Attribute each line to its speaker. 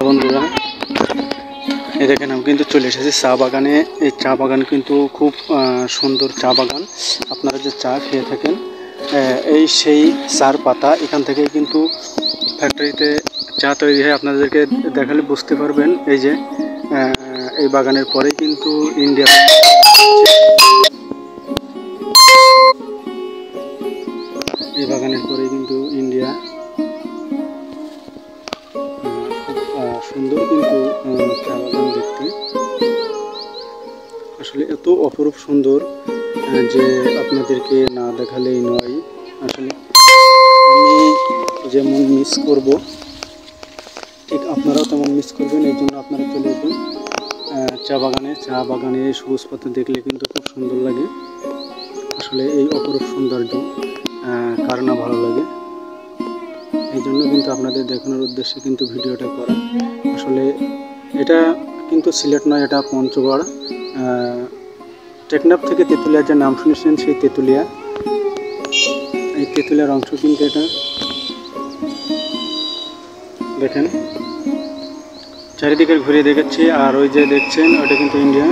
Speaker 1: বন্ধুরা, এই দেখেন আমি কিন্তু চলে এসেছি চা বাগানে। এই চা বাগান কিন্তু খুব সুন্দর চা বাগান। আপনারা যে চা খেয়ে থাকেন, এই সেই চার পাতা এখান থেকে কিন্তু ফ্যাক্টরিতে চা তৈরি হয়। আপনাদেরকে দেখালে বুঝতে পারবেন। এই যে এই বাগানের পরেই কিন্তু ইন্ডিয়া, এই বাগানের পরেই কিন্তু ইন্ডিয়া। সুন্দর কিন্তু চা বাগান দেখতে, আসলে এত অপরূপ সুন্দর যে আপনাদেরকে না দেখালেই নয়। আসলে আমি যেমন মিস করব, ঠিক আপনারাও তেমন মিস করবেন। এই জন্য আপনারা চলে আসবেন চা বাগানে সবুজ পাতা দেখলে কিন্তু খুব সুন্দর লাগে। আসলে এই অপরূপ সৌন্দর্য কার না ভালো লাগে। এই জন্য কিন্তু আপনাদের দেখানোর উদ্দেশ্যে কিন্তু ভিডিওটা করা। আসলে এটা কিন্তু সিলেট নয়, এটা পঞ্চগড়। টেকনাফ থেকে তেঁতুলিয়ার যে নাম শুনেছেন, সেই তেঁতুলিয়া, এই তেঁতুলিয়ার অংশ কিন্তু এটা। দেখেন চারিদিকে ঘুরে দেখাচ্ছি, আর ওই যে দেখছেন ওটা কিন্তু ইন্ডিয়া।